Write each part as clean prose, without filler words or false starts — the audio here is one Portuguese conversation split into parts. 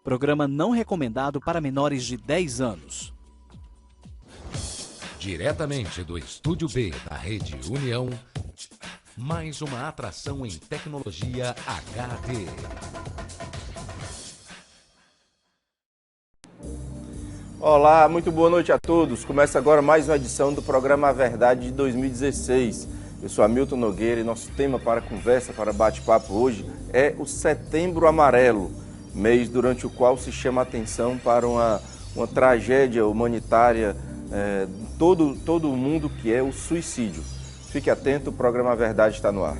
Programa não recomendado para menores de 10 anos. Diretamente do Estúdio B da Rede União, mais uma atração em tecnologia HD. Olá, muito boa noite a todos. Começa agora mais uma edição do programa A Verdade de 2016. Eu sou Hamilton Nogueira e nosso tema para conversa, para bate-papo hoje é o Setembro Amarelo, mês durante o qual se chama a atenção para uma tragédia humanitária todo o mundo, que é o suicídio. Fique atento, o programa A Verdade está no ar.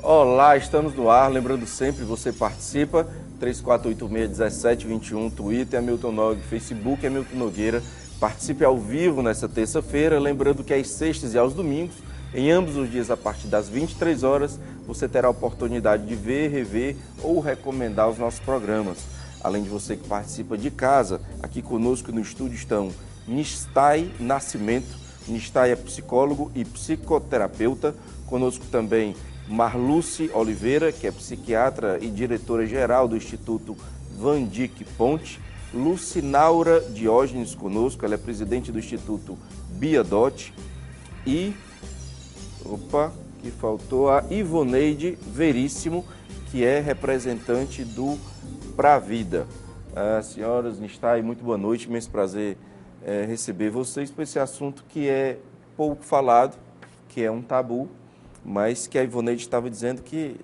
Olá, estamos no ar. Lembrando sempre, você participa, 3486-1721, Twitter, Hamilton Nogue, Facebook, Hamilton Nogueira. Participe ao vivo nesta terça-feira, lembrando que às sextas e aos domingos, em ambos os dias a partir das 23 horas, você terá a oportunidade de ver, rever ou recomendar os nossos programas. Além de você que participa de casa, aqui conosco no estúdio estão Nistai Nascimento. Nistai é psicólogo e psicoterapeuta. Conosco também Marluce Oliveira, que é psiquiatra e diretora-geral do Instituto Van Dyck Ponte. Lucinaura Diógenes conosco, ela é presidente do Instituto Biadot. E, que faltou, a Ivoneide Veríssimo, que é representante do Pra Vida. Senhoras, Nistai, muito boa noite, imenso prazer receber vocês para esse assunto que é pouco falado, que é um tabu, mas que a Ivoneide estava dizendo que,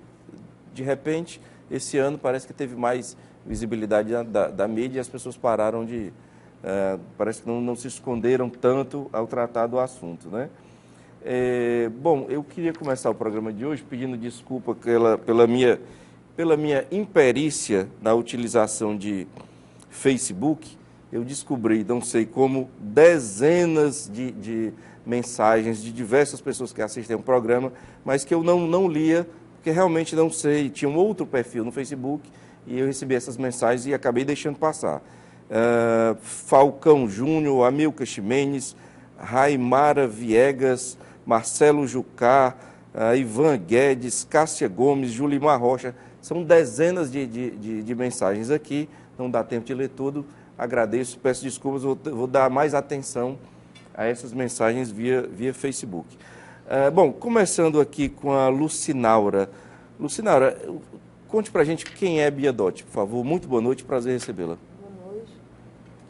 de repente, esse ano parece que teve mais visibilidade da mídia e as pessoas pararam de... parece que não se esconderam tanto ao tratar do assunto, né? Bom, eu queria começar o programa de hoje pedindo desculpa pela minha imperícia na utilização de Facebook. Eu descobri, não sei como, dezenas de mensagens de diversas pessoas que assistem ao programa, mas que eu não lia, porque realmente não sei. Tinha um outro perfil no Facebook e eu recebi essas mensagens e acabei deixando passar. Falcão Júnior, Amilcar Ximenes, Raimara Viegas, Marcelo Jucá, Ivan Guedes, Cássia Gomes, Julimar Rocha. São dezenas de mensagens aqui, não dá tempo de ler tudo. Agradeço, peço desculpas, vou dar mais atenção a essas mensagens via Facebook. Bom, começando aqui com a Lucinaura. Lucinaura, conte pra gente quem é Biadot, por favor. Muito boa noite, prazer recebê-la. Boa noite.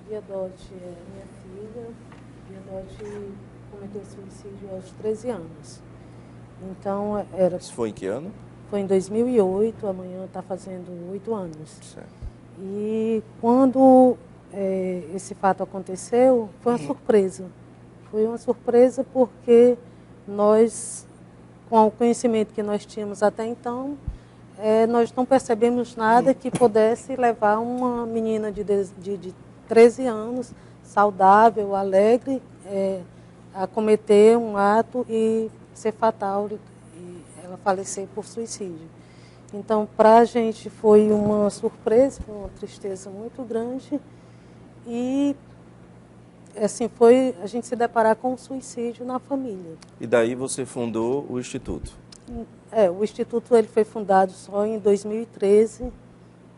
Biadot é minha filha. Biadot cometeu suicídio aos 13 anos. Então, Isso foi em que ano? Foi em 2008, amanhã está fazendo 8 anos. Certo. E quando esse fato aconteceu, foi uma surpresa. Foi uma surpresa porque nós, com o conhecimento que nós tínhamos até então, nós não percebemos nada que pudesse levar uma menina de 13 anos, saudável, alegre, a cometer um ato e ser fatal, e ela falecer por suicídio. Então, para a gente foi uma surpresa, foi uma tristeza muito grande e, assim, foi a gente se deparar com o suicídio na família. E daí você fundou o Instituto? O Instituto ele foi fundado só em 2013,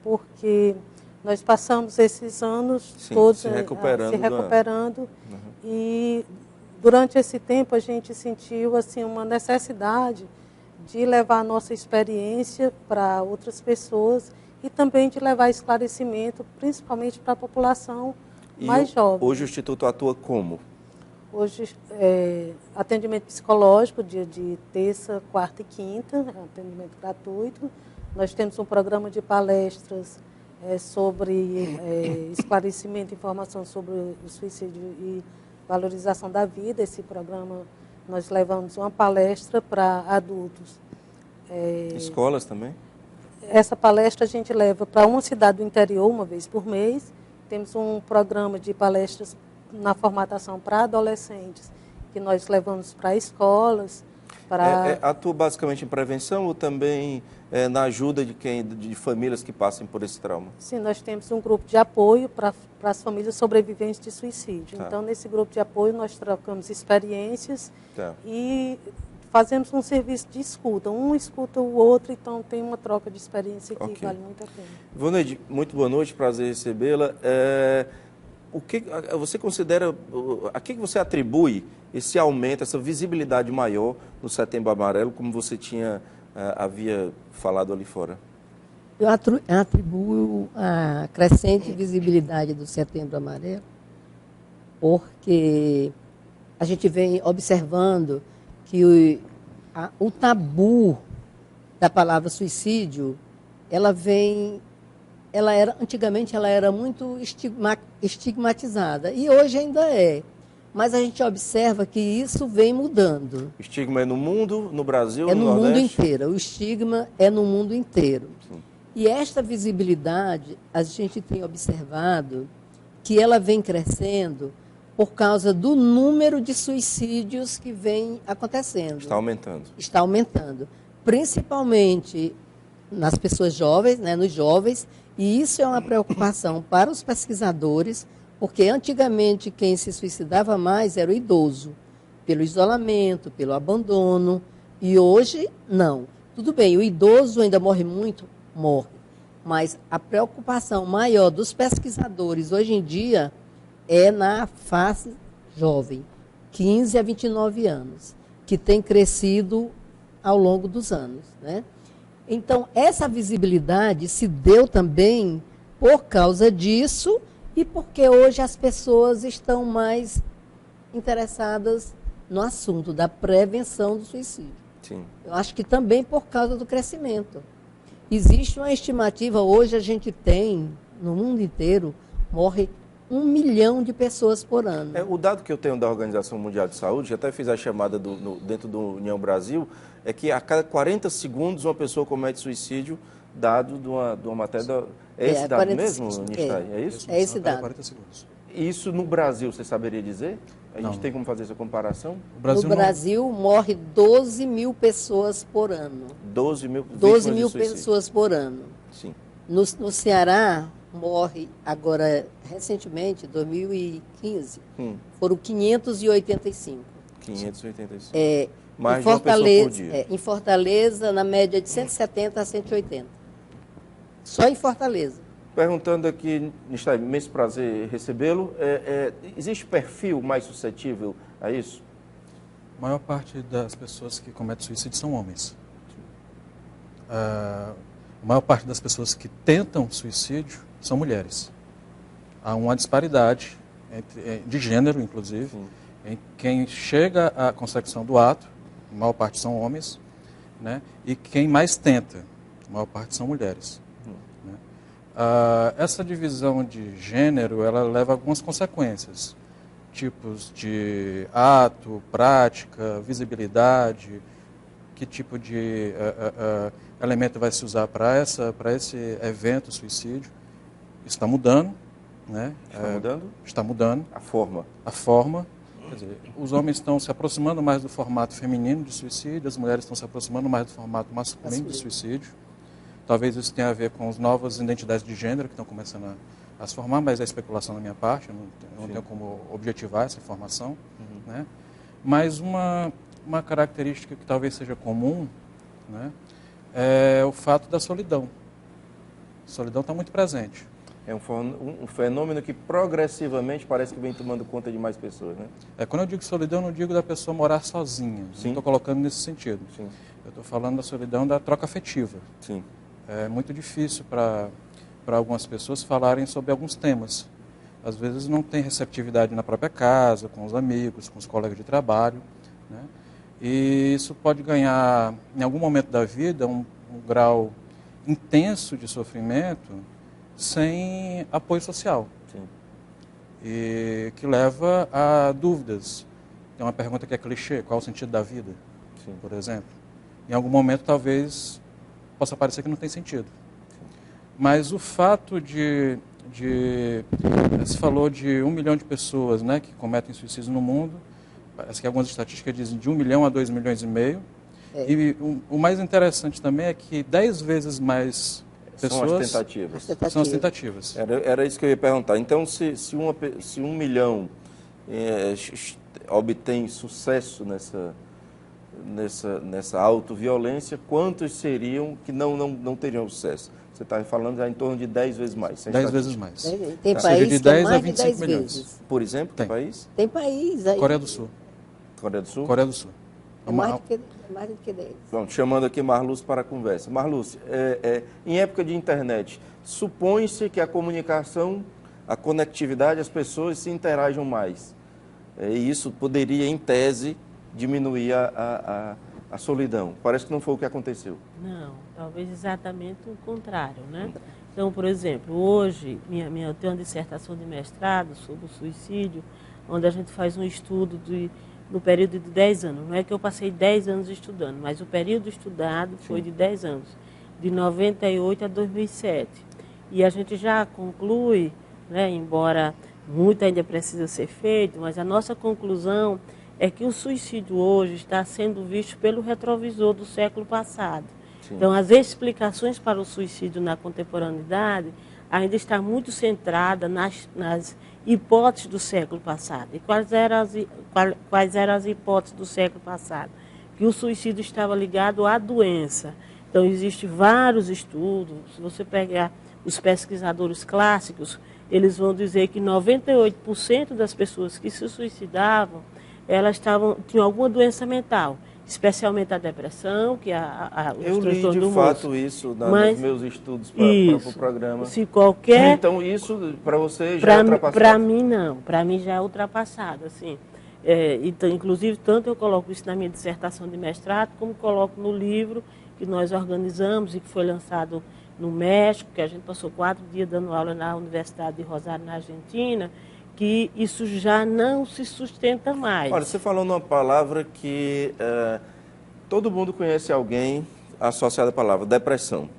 porque nós passamos esses anos todos se recuperando. Uhum. E durante esse tempo a gente sentiu assim, uma necessidade de levar a nossa experiência para outras pessoas e também de levar esclarecimento, principalmente para a população mais jovem. Hoje o Instituto atua como? Hoje, atendimento psicológico, dia de terça, quarta e quinta, atendimento gratuito. Nós temos um programa de palestras sobre esclarecimento e informação sobre o suicídio e valorização da vida. Esse programa, nós levamos uma palestra para adultos. Escolas também? Essa palestra a gente leva para uma cidade do interior, uma vez por mês. Temos um programa de palestras na formatação para adolescentes, que nós levamos para escolas. Atua basicamente em prevenção ou também na ajuda de famílias que passem por esse trauma? Sim, nós temos um grupo de apoio para as famílias sobreviventes de suicídio. Tá. Então, nesse grupo de apoio, nós trocamos experiências Tá. e fazemos um serviço de escuta. Um escuta o outro, então tem uma troca de experiência que Ok. vale muito a pena. Ivoneide, muito boa noite, prazer recebê-la. O que você considera, a que você atribui esse aumento, essa visibilidade maior no Setembro Amarelo, como você havia falado ali fora? Eu atribuo a crescente visibilidade do Setembro Amarelo, porque a gente vem observando que o tabu da palavra suicídio, antigamente ela era muito estigmatizada, e hoje ainda é. Mas a gente observa que isso vem mudando. O estigma é no mundo, no Brasil, É no mundo Nordeste? inteiro. O estigma é no mundo inteiro. Sim. E esta visibilidade, a gente tem observado que ela vem crescendo por causa do número de suicídios que vem acontecendo. Está aumentando. Está aumentando. Principalmente nas pessoas jovens, né, nos jovens, e isso é uma preocupação para os pesquisadores, porque antigamente quem se suicidava mais era o idoso, pelo isolamento, pelo abandono, e hoje não. Tudo bem, o idoso ainda morre muito, morre, mas a preocupação maior dos pesquisadores hoje em dia é na fase jovem, 15 a 29 anos, que tem crescido ao longo dos anos, né? Então, essa visibilidade se deu também por causa disso e porque hoje as pessoas estão mais interessadas no assunto da prevenção do suicídio. Sim. Eu acho que também por causa do crescimento. Existe uma estimativa, hoje a gente tem, no mundo inteiro, morre 1 milhão de pessoas por ano. O dado que eu tenho da Organização Mundial de Saúde, até fiz a chamada dentro do União Brasil, é que a cada 40 segundos uma pessoa comete suicídio, dado de uma matéria... É esse dado mesmo, Nistai? É isso? É esse dado. 40 segundos. Isso no Brasil, você saberia dizer? A gente Não. tem como fazer essa comparação? O No Brasil, morre 12 mil pessoas por ano. 12 mil 12 vítimas mil de suicídio. pessoas por ano. Sim. No Ceará, morre agora, recentemente, 2015, foram 585. 585. Em Mais de uma pessoa por dia. Em Fortaleza, na média de 170 a 180. Só em Fortaleza. Perguntando aqui, Nistai, imenso prazer recebê-lo. Existe perfil mais suscetível a isso? A maior parte das pessoas que cometem suicídio são homens. A maior parte das pessoas que tentam suicídio são mulheres. Há uma disparidade de gênero, inclusive, em quem chega à consecução do ato, a maior parte são homens, né? E quem mais tenta, a maior parte são mulheres. Né? Essa divisão de gênero, ela leva a algumas consequências, tipos de ato, prática, visibilidade, que tipo de elemento vai se usar para esse evento, suicídio. Isso está mudando, né? Está mudando? Está mudando. A forma. A forma. Quer dizer, os homens estão se aproximando mais do formato feminino de suicídio, as mulheres estão se aproximando mais do formato masculino de suicídio. Talvez isso tenha a ver com as novas identidades de gênero que estão começando a se formar, mas é especulação da minha parte, eu não tenho como objetivar essa informação. Né? Mas uma característica que talvez seja comum, né, é o fato da solidão. A solidão está muito presente. É um fenômeno que progressivamente parece que vem tomando conta de mais pessoas, né? Quando eu digo solidão, eu não digo da pessoa morar sozinha. Não estou colocando nesse sentido. Sim. Eu estou falando da solidão da troca afetiva. Sim. É muito difícil para algumas pessoas falarem sobre alguns temas. Às vezes não tem receptividade na própria casa, com os amigos, com os colegas de trabalho. Né? E isso pode ganhar, em algum momento da vida, um grau intenso de sofrimento sem apoio social. Sim. E que leva a dúvidas. Tem uma pergunta que é clichê: qual é o sentido da vida? Sim. Por exemplo. Em algum momento, talvez, possa parecer que não tem sentido. Sim. Mas o fato de se falou de 1 milhão de pessoas, né, que cometem suicídio no mundo. Parece que algumas estatísticas dizem de 1 milhão a 2 milhões e meio, E o mais interessante também é que 10 vezes mais pessoas... São as tentativas. São as tentativas. Era isso que eu ia perguntar. Então, se 1 milhão obtém sucesso nessa autoviolência, quantos seriam que não teriam sucesso? Você está falando já em torno de 10 vezes mais. 10 vezes mais. Tem Ou seja, país de que é 10 a mais de 25 10 milhões. vezes. Por exemplo, que Tem. país? Tem país aí. Coreia do Sul. Coreia do Sul? Coreia do Sul. É mais do que 10. Pronto, chamando aqui Marluce para a conversa. Marluce, em época de internet, supõe-se que a comunicação, a conectividade, as pessoas se interajam mais. E isso poderia, em tese, diminuir a solidão. Parece que não foi o que aconteceu. Não, talvez exatamente o contrário, né? Então, por exemplo, hoje eu tenho uma dissertação de mestrado sobre o suicídio, onde a gente faz um estudo no período de 10 anos. Não é que eu passei 10 anos estudando, mas o período estudado foi de 10 anos, de 98 a 2007. E a gente já conclui, né, embora muito ainda precisa ser feito, mas a nossa conclusão é que o suicídio hoje está sendo visto pelo retrovisor do século passado. Sim. Então, as explicações para o suicídio na contemporaneidade ainda está muito centrada nas hipóteses do século passado. E quais eram as hipóteses do século passado? Que o suicídio estava ligado à doença. Então, existem vários estudos. Se você pegar os pesquisadores clássicos, eles vão dizer que 98% das pessoas que se suicidavam, elas tinham alguma doença mental, especialmente a depressão, que eu li de fato isso nos meus estudos para o programa. Se qualquer... Então isso para você já é ultrapassado? Para mim não, para mim já é ultrapassado. Assim. Então, inclusive, tanto eu coloco isso na minha dissertação de mestrado, como coloco no livro que nós organizamos e que foi lançado no México, que a gente passou 4 dias dando aula na Universidade de Rosário, na Argentina, que isso já não se sustenta mais. Olha, você falou numa palavra que todo mundo conhece alguém associada à palavra, depressão.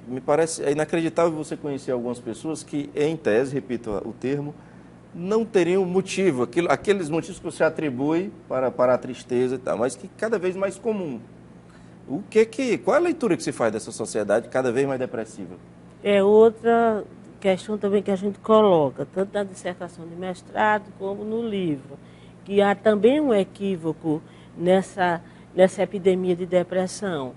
Me parece inacreditável você conhecer algumas pessoas que, em tese, repito o termo, não teriam motivo, aqueles motivos que você atribui para a tristeza e tal, mas que cada vez mais comum. Qual é a leitura que se faz dessa sociedade cada vez mais depressiva? É outra questão também que a gente coloca, tanto na dissertação de mestrado como no livro, que há também um equívoco nessa epidemia de depressão.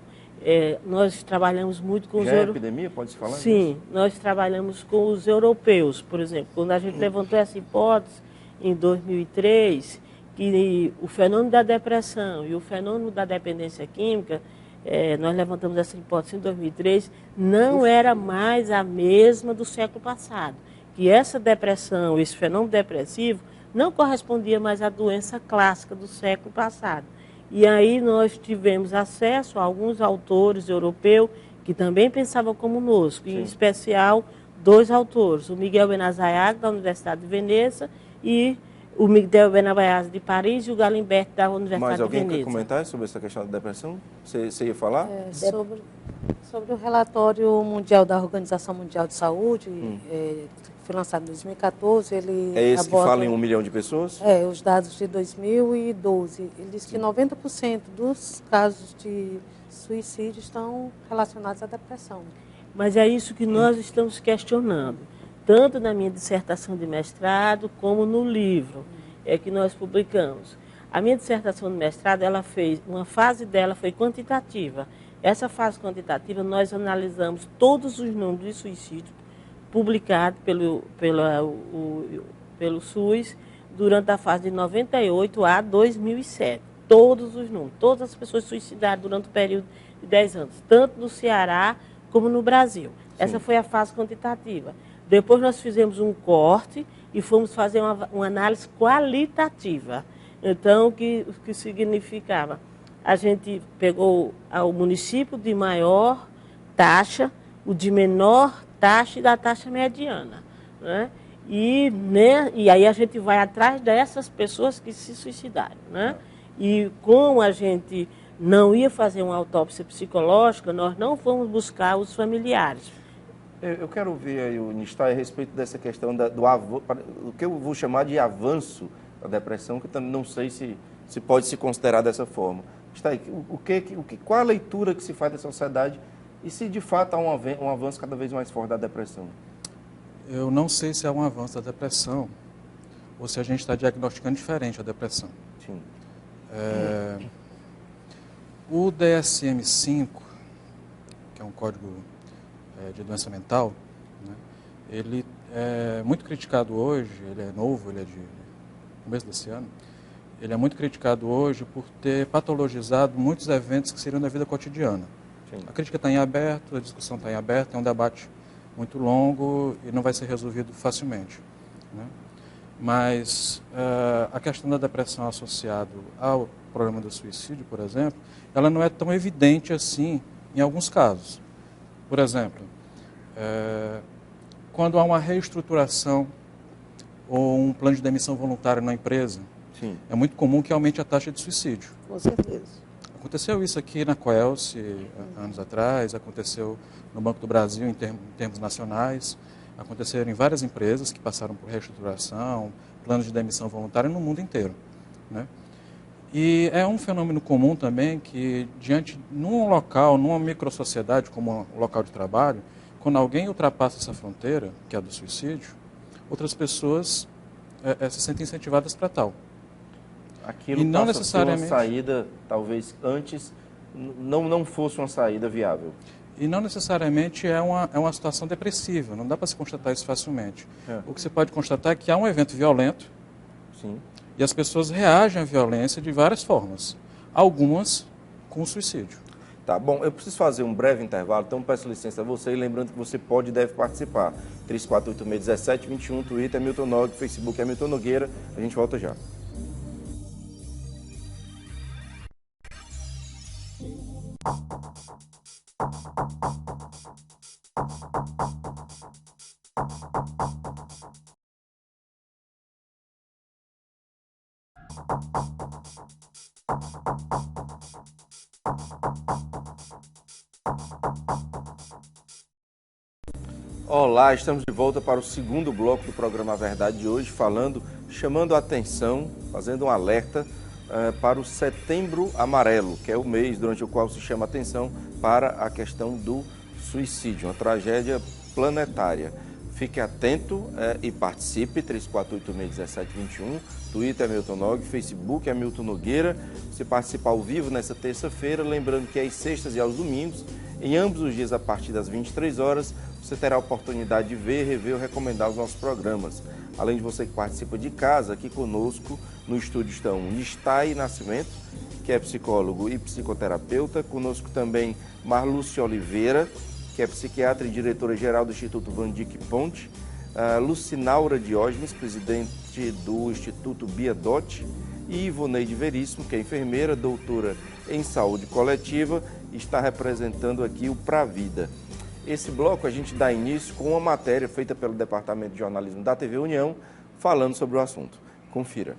Nós trabalhamos muito com os europeus. Epidemia, pode-se falar? Sim, nós trabalhamos com os europeus, por exemplo. Quando a gente levantou essa hipótese em 2003, que o fenômeno da depressão e o fenômeno da dependência química, nós levantamos essa hipótese em 2003, não era mais a mesma do século passado. Que essa depressão, esse fenômeno depressivo, não correspondia mais à doença clássica do século passado. E aí nós tivemos acesso a alguns autores europeus que também pensavam como nós, em especial 2 autores, o Miguel Benazayag, da Universidade de Veneza, e o Miguel Benabayaz de Paris e o Galimberti da Universidade de Veneza. Mais alguém quer comentar sobre essa questão da depressão? Você ia falar? Sobre o relatório mundial da Organização Mundial de Saúde, que foi lançado em 2014, ele é esse aborda, que fala em 1 milhão de pessoas? Os dados de 2012. Ele diz que 90% dos casos de suicídio estão relacionados à depressão. Mas é isso que nós estamos questionando. Tanto na minha dissertação de mestrado, como no livro que nós publicamos. A minha dissertação de mestrado, uma fase dela foi quantitativa. Essa fase quantitativa, nós analisamos todos os números de suicídio publicados pelo SUS durante a fase de 98 a 2007. Todos os números, todas as pessoas suicidadas durante o período de 10 anos, tanto no Ceará como no Brasil. Essa foi a fase quantitativa. Depois nós fizemos um corte e fomos fazer uma análise qualitativa. Então, o que significava? A gente pegou o município de maior taxa, o de menor taxa e da taxa mediana. Né? E aí a gente vai atrás dessas pessoas que se suicidaram. Né? E como a gente não ia fazer uma autópsia psicológica, nós não fomos buscar os familiares. Eu quero ouvir aí o Nistai a respeito dessa questão do que eu vou chamar de avanço da depressão, que também não sei se pode se considerar dessa forma. Está aí, qual a leitura que se faz da sociedade e se de fato há um avanço cada vez mais forte da depressão? Eu não sei se há um avanço da depressão ou se a gente está diagnosticando diferente a depressão. Sim. O DSM-5, que é um código de doença mental, né, ele é muito criticado hoje, ele é novo, ele é de começo desse ano, ele é muito criticado hoje por ter patologizado muitos eventos que seriam da vida cotidiana. Sim. A crítica está em aberto, a discussão está em aberto, é um debate muito longo e não vai ser resolvido facilmente, né? Mas a questão da depressão associada ao problema do suicídio, por exemplo, ela não é tão evidente assim em alguns casos. Por exemplo, quando há uma reestruturação ou um plano de demissão voluntária na empresa, sim, é muito comum que aumente a taxa de suicídio. Com certeza. Aconteceu isso aqui na Coelce anos atrás, aconteceu no Banco do Brasil em termos nacionais, aconteceram em várias empresas que passaram por reestruturação, planos de demissão voluntária no mundo inteiro, né? E é um fenômeno comum também que, num local, numa microsociedade como um local de trabalho, quando alguém ultrapassa essa fronteira, que é a do suicídio, outras pessoas se sentem incentivadas para tal. Aquilo não necessariamente uma saída, talvez antes não fosse uma saída viável. E não necessariamente é uma situação depressiva, não dá para se constatar isso facilmente. O que você pode constatar é que há um evento violento. Sim. E as pessoas reagem à violência de várias formas, algumas com o suicídio. Tá bom, eu preciso fazer um breve intervalo, então peço licença a você, lembrando que você pode e deve participar. 3486-1721, Twitter é Milton Nog, Facebook é Milton Nogueira, a gente volta já. Olá, estamos de volta para o segundo bloco do programa A Verdade de hoje, chamando a atenção, fazendo um alerta para o Setembro Amarelo, que é o mês durante o qual se chama a atenção para a questão do suicídio, uma tragédia planetária. Fique atento e participe, 3486-1721, Twitter é Milton Nog, Facebook é Milton Nogueira. Você participa ao vivo nessa terça-feira, lembrando que às sextas e aos domingos, em ambos os dias a partir das 23 horas, você terá a oportunidade de ver, rever ou recomendar os nossos programas. Além de você que participa de casa, aqui conosco no estúdio estão Nistai Nascimento, que é psicólogo e psicoterapeuta, conosco também Marlúcia Oliveira, que é psiquiatra e diretora-geral do Instituto Van Dyck Ponte, Lucinaura Diógenes, presidente do Instituto Bia Dot, e Ivoneide Veríssimo, que é enfermeira, doutora em saúde coletiva, está representando aqui o Pra Vida. Esse bloco a gente dá início com uma matéria feita pelo Departamento de Jornalismo da TV União, falando sobre o assunto. Confira.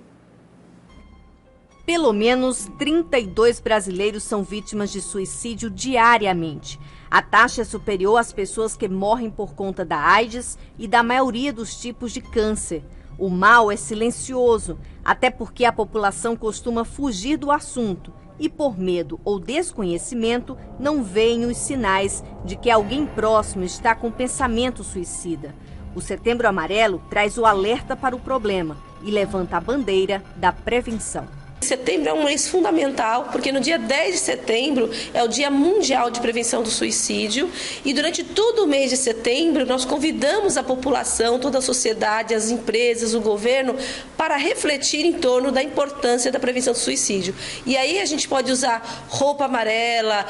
Pelo menos 32 brasileiros são vítimas de suicídio diariamente. A taxa é superior às pessoas que morrem por conta da AIDS e da maioria dos tipos de câncer. O mal é silencioso, até porque a população costuma fugir do assunto e, por medo ou desconhecimento, não veem os sinais de que alguém próximo está com pensamento suicida. O Setembro Amarelo traz o alerta para o problema e levanta a bandeira da prevenção. Setembro é um mês fundamental, porque no dia 10 de setembro é o Dia Mundial de Prevenção do Suicídio e durante todo o mês de setembro nós convidamos a população, toda a sociedade, as empresas, o governo, para refletir em torno da importância da prevenção do suicídio. E aí a gente pode usar roupa amarela,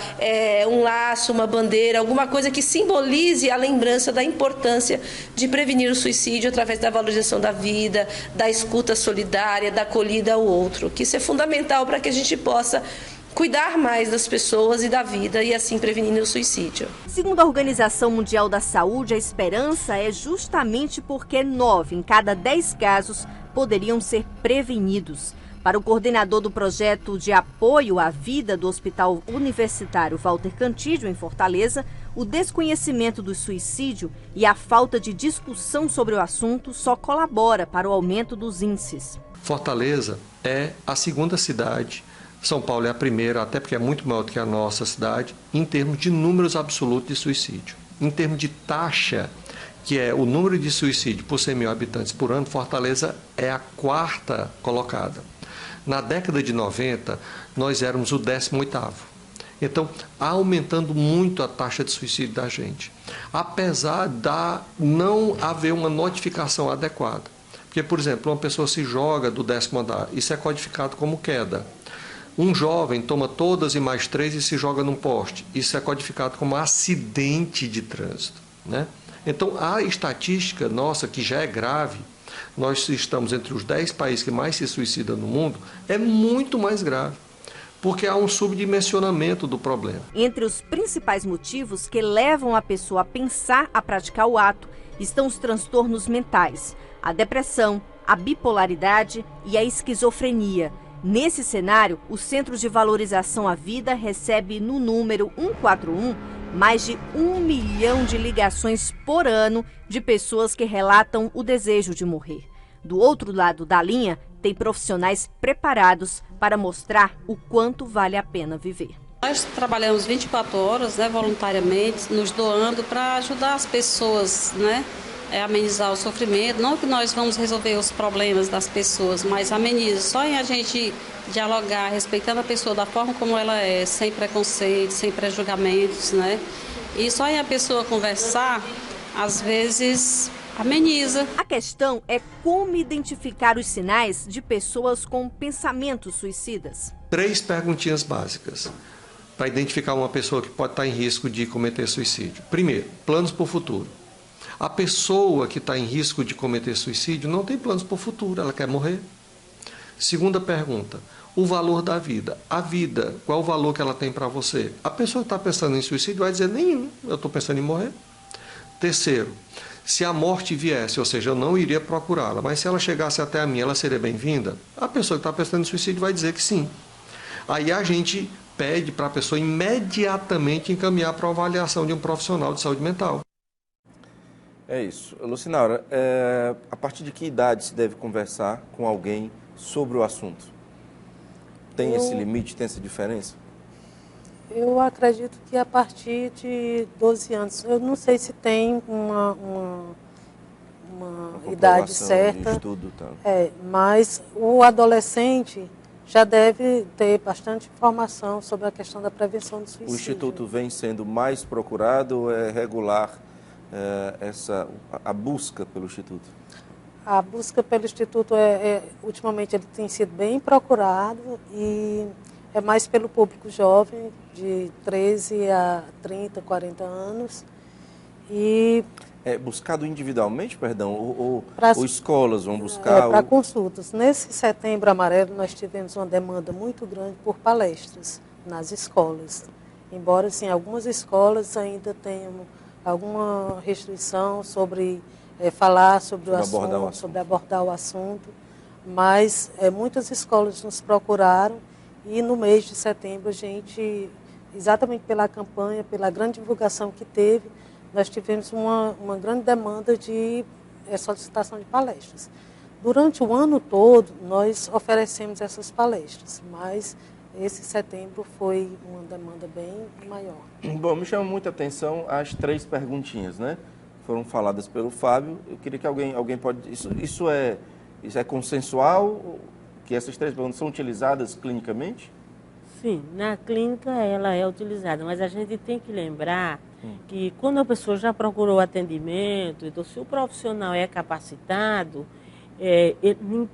um laço, uma bandeira, alguma coisa que simbolize a lembrança da importância de prevenir o suicídio através da valorização da vida, da escuta solidária, da acolhida ao outro, que isso é fundamental para que a gente possa cuidar mais das pessoas e da vida e assim prevenir o suicídio. Segundo a Organização Mundial da Saúde, a esperança é justamente porque 9 em cada 10 casos poderiam ser prevenidos. Para o coordenador do projeto de apoio à vida do Hospital Universitário Walter Cantídio, em Fortaleza, o desconhecimento do suicídio e a falta de discussão sobre o assunto só colabora para o aumento dos índices. Fortaleza é a segunda cidade São Paulo é a primeira, até porque é muito maior do que a nossa cidade, em termos de números absolutos de suicídio. Em termos de taxa, que é o número de suicídio por 100 mil habitantes por ano, Fortaleza é a 4ª colocada. Na década de 90, nós éramos o 18º. Então, aumentando muito a taxa de suicídio da gente. Apesar de não haver uma notificação adequada. Porque, por exemplo, uma pessoa se joga do 10º andar, isso é codificado como queda. Um jovem toma todas e mais 3 e se joga num poste, isso é codificado como acidente de trânsito, né? Então, a estatística nossa, que já é grave, nós estamos entre os 10 países que mais se suicidam no mundo, é muito mais grave, porque há um subdimensionamento do problema. Entre os principais motivos que levam a pessoa a pensar a praticar o ato estão os transtornos mentais, a depressão, a bipolaridade e a esquizofrenia. Nesse cenário, o Centro de Valorização à Vida recebe no número 141 mais de 1 milhão de ligações por ano de pessoas que relatam o desejo de morrer. Do outro lado da linha, tem profissionais preparados para mostrar o quanto vale a pena viver. Nós trabalhamos 24 horas, voluntariamente, nos doando para ajudar as pessoas, a amenizar o sofrimento. Não que nós vamos resolver os problemas das pessoas, mas ameniza. Só em a gente dialogar, respeitando a pessoa da forma como ela é, sem preconceito, sem pré-julgamentos, E só em a pessoa conversar, às vezes ameniza. A questão é como identificar os sinais de pessoas com pensamentos suicidas. 3 perguntinhas básicas para identificar uma pessoa que pode estar em risco de cometer suicídio. Primeiro, planos para o futuro. A pessoa que está em risco de cometer suicídio não tem planos para o futuro, ela quer morrer. Segunda pergunta, o valor da vida. A vida, qual é o valor que ela tem para você? A pessoa que está pensando em suicídio vai dizer nenhum, eu estou pensando em morrer. Terceiro, se a morte viesse, ou seja, eu não iria procurá-la, mas se ela chegasse até a mim, ela seria bem-vinda? A pessoa que está pensando em suicídio vai dizer que sim. Aí a gente pede para a pessoa imediatamente encaminhar para a avaliação de um profissional de saúde mental. É isso. Lucinaura, a partir de que idade se deve conversar com alguém sobre o assunto? Tem esse limite, tem essa diferença? Eu acredito que a partir de 12 anos. Eu não sei se tem uma idade certa. De estudo, tá. Mas o adolescente já deve ter bastante informação sobre a questão da prevenção do suicídio. O Instituto vem sendo mais procurado ou é regular a busca pelo Instituto? A busca pelo Instituto, ultimamente, ele tem sido bem procurado e é mais pelo público jovem, de 13 a 30, 40 anos. E é buscado individualmente, perdão, ou escolas vão buscar? Para consultas. Nesse Setembro Amarelo, nós tivemos uma demanda muito grande por palestras nas escolas. Embora, assim, algumas escolas ainda tenham alguma restrição sobre falar sobre o assunto, sobre abordar o assunto, mas muitas escolas nos procuraram e no mês de setembro a gente, exatamente pela campanha, pela grande divulgação que teve, nós tivemos uma grande demanda de solicitação de palestras. Durante o ano todo nós oferecemos essas palestras, mas esse setembro foi uma demanda bem maior. Bom, me chama muita atenção as 3 perguntinhas, Foram faladas pelo Fábio. Eu queria que alguém pode... Isso é consensual? Que essas 3 perguntas são utilizadas clinicamente? Sim, na clínica ela é utilizada, mas a gente tem que lembrar que quando a pessoa já procurou atendimento, então se o profissional é capacitado,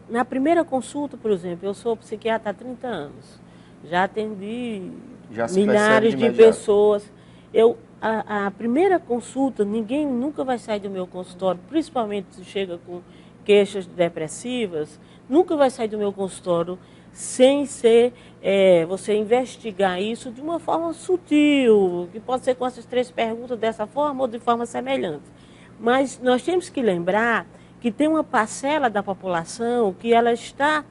na primeira consulta, por exemplo, eu sou psiquiatra há 30 anos, já atendi milhares de pessoas. A primeira consulta, ninguém nunca vai sair do meu consultório, principalmente se chega com queixas depressivas, nunca vai sair do meu consultório sem ser você investigar isso de uma forma sutil, que pode ser com essas 3 perguntas dessa forma ou de forma semelhante. Mas nós temos que lembrar que tem uma parcela da população que ela está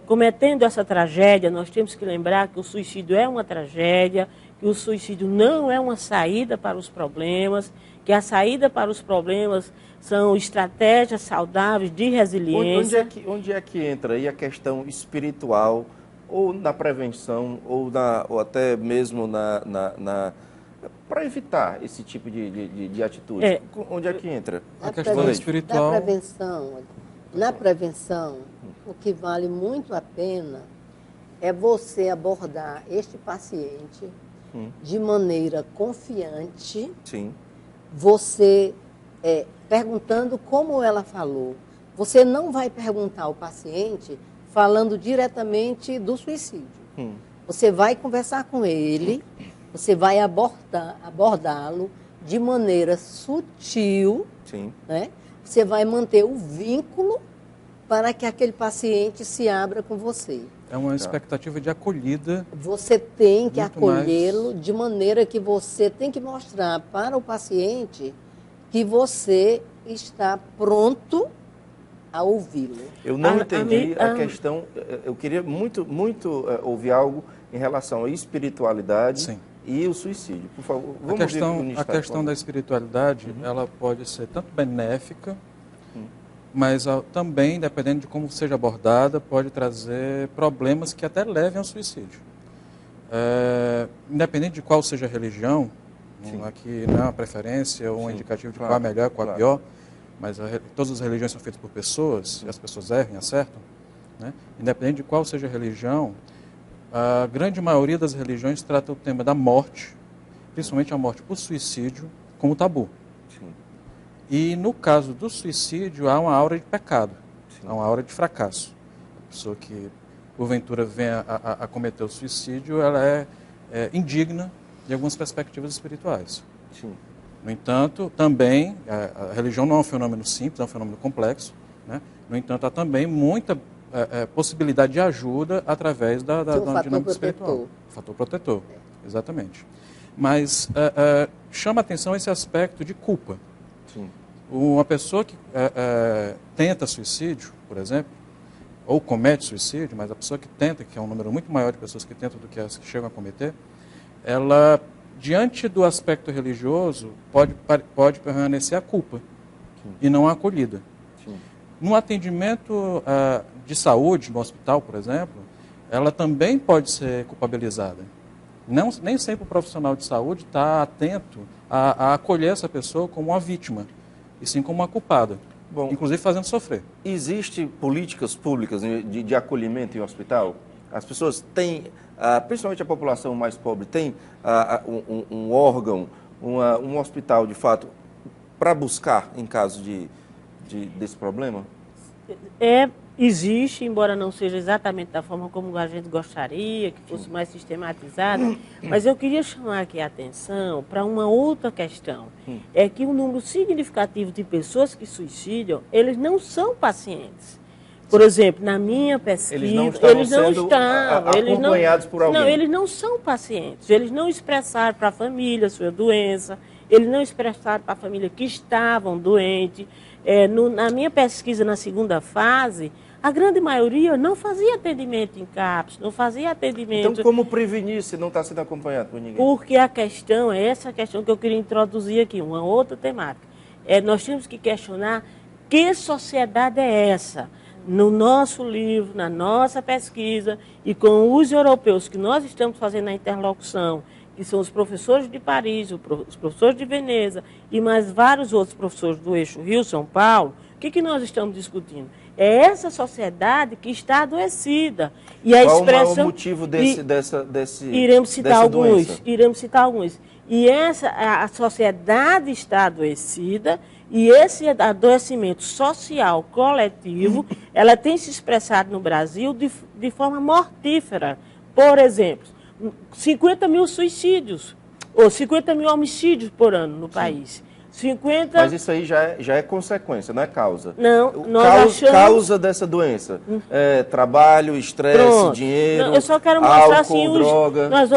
cometendo essa tragédia. Nós temos que lembrar que o suicídio é uma tragédia, que o suicídio não é uma saída para os problemas, que a saída para os problemas são estratégias saudáveis de resiliência. Onde é que entra aí a questão espiritual ou na prevenção, ou até mesmo para evitar esse tipo de atitude? Onde é que entra? A questão espiritual. Na prevenção, o que vale muito a pena é você abordar este paciente de maneira confiante, você perguntando como ela falou. Você não vai perguntar ao paciente falando diretamente do suicídio. Você vai conversar com ele, você vai abordá-lo de maneira sutil, né? Você vai manter o vínculo para que aquele paciente se abra com você. É uma expectativa de acolhida. Você tem que acolhê-lo de maneira que você tem que mostrar para o paciente que você está pronto a ouvi-lo. Eu não entendi a questão, eu queria muito ouvir algo em relação à espiritualidade e o suicídio. Por favor, vamos a questão da espiritualidade, ela pode ser tanto benéfica, mas também, dependendo de como seja abordada, pode trazer problemas que até levem ao suicídio. Independente de qual seja a religião, aqui não é uma preferência ou um indicativo de qual é melhor, qual é pior, mas todas as religiões são feitas por pessoas, e as pessoas erram e acertam, né? Independente de qual seja a religião, a grande maioria das religiões trata o tema da morte, principalmente a morte por suicídio, como tabu. E no caso do suicídio, há uma aura de pecado, há uma aura de fracasso. A pessoa que, porventura, venha a cometer o suicídio, ela é indigna de algumas perspectivas espirituais. No entanto, também, a religião não é um fenômeno simples, é um fenômeno complexo, né? No entanto, há também muita possibilidade de ajuda através da dinâmica espiritual. O fator protetor, exatamente. Mas chama a atenção esse aspecto de culpa. Uma pessoa que tenta suicídio, por exemplo, ou comete suicídio, mas a pessoa que tenta, que é um número muito maior de pessoas que tentam do que as que chegam a cometer, ela, diante do aspecto religioso, pode permanecer a culpa e não a acolhida. No atendimento de saúde, no hospital, por exemplo, ela também pode ser culpabilizada. Nem sempre o profissional de saúde está atento a acolher essa pessoa como uma vítima, e sim como uma culpada, inclusive fazendo sofrer. Existem políticas públicas de acolhimento em hospital? As pessoas têm, principalmente a população mais pobre, tem um órgão, um hospital de fato, para buscar em caso desse problema? Existe, embora não seja exatamente da forma como a gente gostaria, que fosse mais sistematizada, mas eu queria chamar aqui a atenção para uma outra questão. É que um número significativo de pessoas que suicidam, eles não são pacientes. Por exemplo, na minha pesquisa, eles não estão acompanhados por alguém. Não, eles não são pacientes. Eles não expressaram para a família sua doença, eles não expressaram para a família que estavam doentes. Na minha pesquisa, na segunda fase, a grande maioria não fazia atendimento em CAPS, não fazia atendimento... Então, como prevenir se não está sendo acompanhado por ninguém? Porque a questão é essa questão que eu queria introduzir aqui, uma outra temática. Nós temos que questionar que sociedade é essa. No nosso livro, na nossa pesquisa e com os europeus que nós estamos fazendo a interlocução, que são os professores de Paris, os professores de Veneza e mais vários outros professores do eixo Rio-São Paulo, o que nós estamos discutindo? É essa sociedade que está adoecida. E a expressão... Qual é o motivo dessa Iremos citar alguns. E a sociedade está adoecida e esse adoecimento social coletivo, ela tem se expressado no Brasil de forma mortífera. Por exemplo, 50 mil suicídios, ou 50 mil homicídios por ano no país. 50... Mas isso aí já é consequência, não é causa. Não, nós achamos... Causa dessa doença. Trabalho, estresse, dinheiro, não, eu só quero mostrar, álcool, assim, droga... Nós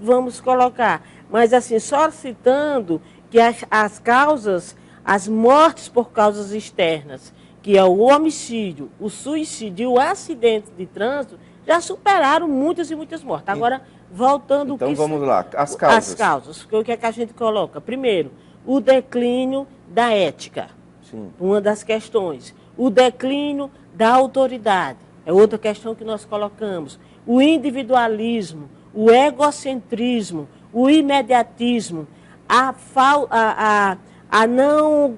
vamos colocar, mas assim, só citando que as causas, as mortes por causas externas, que é o homicídio, o suicídio e o acidente de trânsito, já superaram muitas e muitas mortes. Agora, voltando... Então, vamos lá, as causas. As causas, o que é que a gente coloca? Primeiro, o declínio da ética, uma das questões. O declínio da autoridade, é outra questão que nós colocamos. o individualismo, o egocentrismo, o imediatismo, a não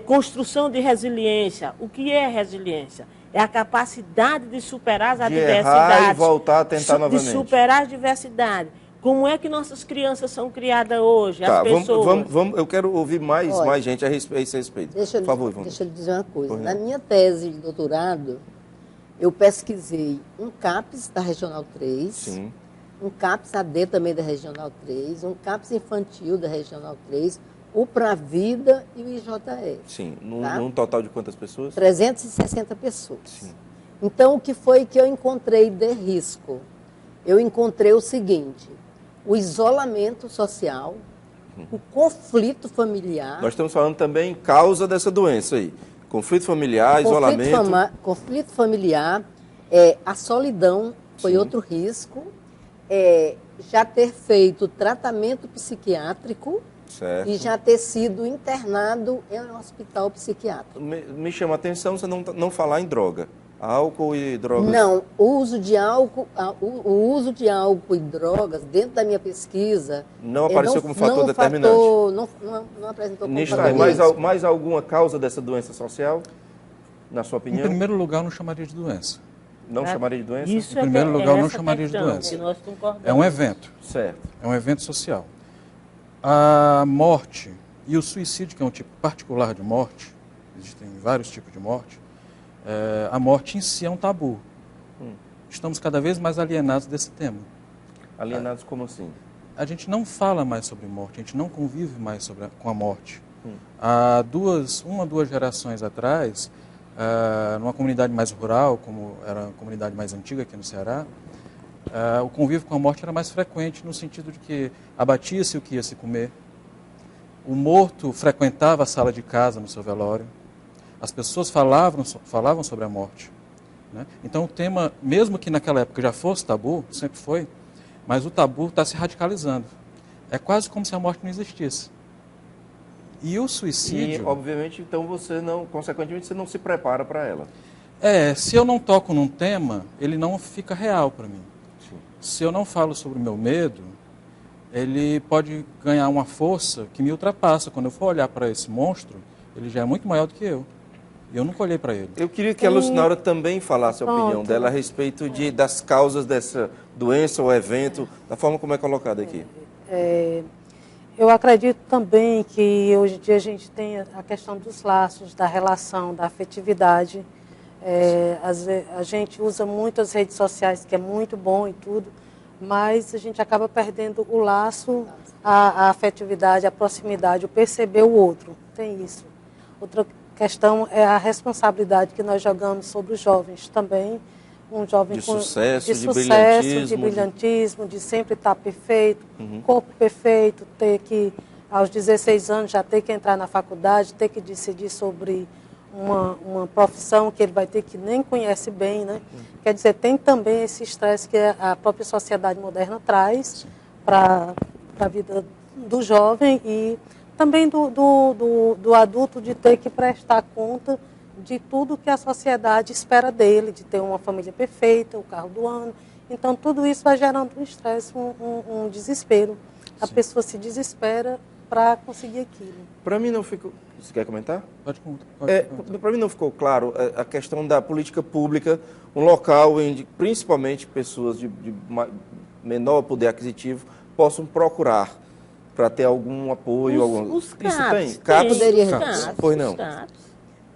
construção de resiliência. O que é resiliência? É a capacidade de superar as adversidades. Errar e voltar a tentar novamente. De superar as diversidades. Como é que nossas crianças são criadas hoje, tá, as pessoas? Eu quero ouvir mais gente a esse respeito. Por favor, Ivone. Deixa eu lhe dizer uma coisa. Na minha tese de doutorado, eu pesquisei um CAPS da Regional 3, sim, um CAPS AD também da Regional 3, um CAPS infantil da Regional 3, o Pra Vida e o IJE. Sim, tá? num total de quantas pessoas? 360 pessoas. Sim. Então, o que foi que eu encontrei de risco? Eu encontrei o seguinte: o isolamento social, o conflito familiar. Nós estamos falando também causa dessa doença aí. Conflito familiar, isolamento. Conflito familiar, a solidão foi outro risco. Já ter feito tratamento psiquiátrico, certo, e já ter sido internado em um hospital psiquiátrico. Me chama a atenção você não falar em droga. Álcool e drogas? Não, o uso de álcool e drogas, dentro da minha pesquisa... Não apareceu como fator determinante? Não apresentou como fator. Mais alguma causa dessa doença social, na sua opinião? Em primeiro lugar, eu não chamaria de doença. Não chamaria de doença? Em primeiro lugar, eu não chamaria de doença. É um evento. Certo. É um evento social. A morte e o suicídio, que é um tipo particular de morte, existem vários tipos de morte, a morte em si é um tabu. Estamos cada vez mais alienados desse tema. Alienados como assim? A gente não fala mais sobre morte, a gente não convive mais com a morte. Há uma, duas gerações atrás, numa comunidade mais rural, como era a comunidade mais antiga aqui no Ceará, o convívio com a morte era mais frequente, no sentido de que abatia-se o que ia se comer, o morto frequentava a sala de casa no seu velório, as pessoas falavam sobre a morte. Né? Então o tema, mesmo que naquela época já fosse tabu, sempre foi, mas o tabu está se radicalizando. É quase como se a morte não existisse. E o suicídio... E, obviamente, então, consequentemente, você não se prepara para ela. Se eu não toco num tema, ele não fica real para mim. Sim. Se eu não falo sobre o meu medo, ele pode ganhar uma força que me ultrapassa. Quando eu for olhar para esse monstro, ele já é muito maior do que eu. E eu nunca olhei para ele. Eu queria que a Lucinaura também falasse a opinião dela a respeito das causas dessa doença ou evento, da forma como é colocado aqui. Eu acredito também que hoje em dia a gente tem a questão dos laços, da relação, da afetividade. A gente usa muito as redes sociais, que é muito bom e tudo, mas a gente acaba perdendo o laço, a afetividade, a proximidade, o perceber o outro. Tem isso. Outra questão é a responsabilidade que nós jogamos sobre os jovens também. Um jovem de sucesso, de brilhantismo, de sempre estar perfeito, corpo perfeito, ter que, aos 16 anos, já ter que entrar na faculdade, ter que decidir sobre uma profissão que ele vai ter que nem conhece bem, né? Quer dizer, tem também esse estresse que a própria sociedade moderna traz para a vida do jovem e também do adulto de ter que prestar conta de tudo que a sociedade espera dele, de ter uma família perfeita, o carro do ano. Então, tudo isso vai gerando um estresse, um desespero. A pessoa se desespera para conseguir aquilo. Para mim não ficou... Você quer comentar? Pode. Para mim não ficou claro a questão da política pública, um local onde principalmente pessoas de menor poder aquisitivo possam procurar para ter algum apoio. Os CAPs. Isso tem? CAPs? Poderia CAPs. Pois não.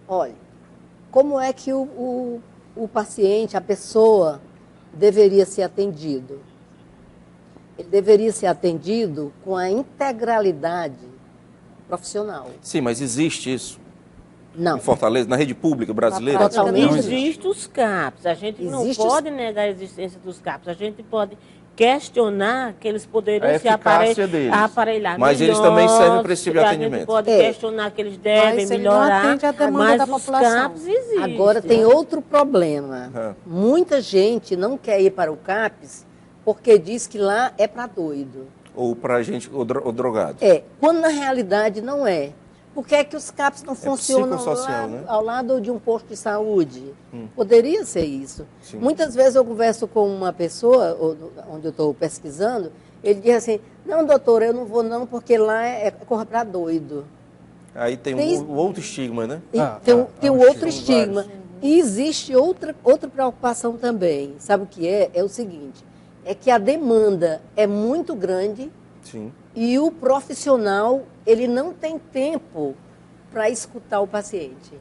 Olha, como é que o paciente, a pessoa, deveria ser atendido? Ele deveria ser atendido com a integralidade profissional. Sim, mas existe isso? Não. Em Fortaleza, na rede pública brasileira? Totalmente. Existem os CAPs. A gente não pode negar a existência dos CAPs. A gente pode questionar que eles poderiam se aparelhar. Mas eles também servem para esse tipo de atendimento. A gente pode questionar que eles devem melhorar, mas os CAPs existem. Agora tem outro problema. Muita gente não quer ir para o CAPs porque diz que lá é para doido. Ou para gente, ou drogado. Quando na realidade não é. Por que é que os CAPs não funcionam ao lado de um posto de saúde? Poderia ser isso. Sim. Muitas vezes eu converso com uma pessoa, onde eu estou pesquisando, ele diz assim, não, doutor, eu não vou não, porque lá é corra para doido. Aí tem o outro estigma, né? Tem um outro estigma. E existe outra preocupação também. Sabe o que é? É o seguinte, é que a demanda é muito grande. Sim. E o profissional, ele não tem tempo para escutar o paciente.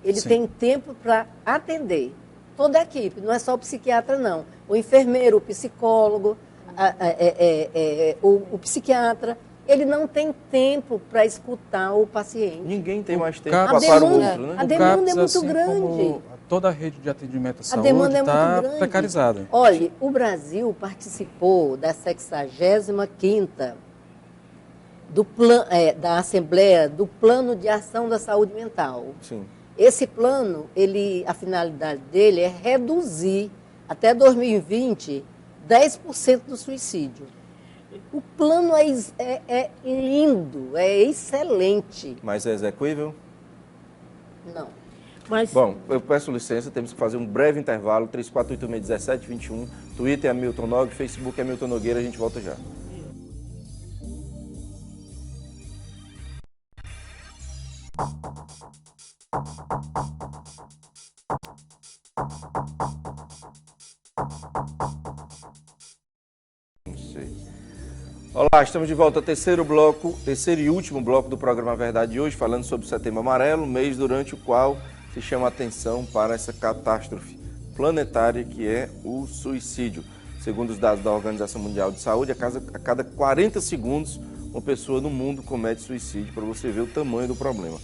Ele tem tempo para atender. Toda a equipe, não é só o psiquiatra, não. O enfermeiro, o psicólogo, o psiquiatra, ele não tem tempo para escutar o paciente. Ninguém tem mais tempo para o outro, né? A demanda é muito assim grande. Como toda a rede de atendimento à saúde está precarizada. Olha, o Brasil participou da 65ª da Assembleia do Plano de Ação da Saúde Mental. Sim. Esse plano, a finalidade dele é reduzir até 2020 10% do suicídio. O plano é lindo, é excelente. Mas é execuível? Não. Bom, eu peço licença, temos que fazer um breve intervalo, 3486-1721, Twitter é Milton Nog, Facebook é Milton Nogueira, a gente volta já. Olá, estamos de volta ao terceiro e último bloco do programa Verdade de hoje, falando sobre o Setembro Amarelo, mês durante o qual se chama a atenção para essa catástrofe planetária que é o suicídio. Segundo os dados da Organização Mundial de Saúde, a cada 40 segundos uma pessoa no mundo comete suicídio, para você ver o tamanho do problema.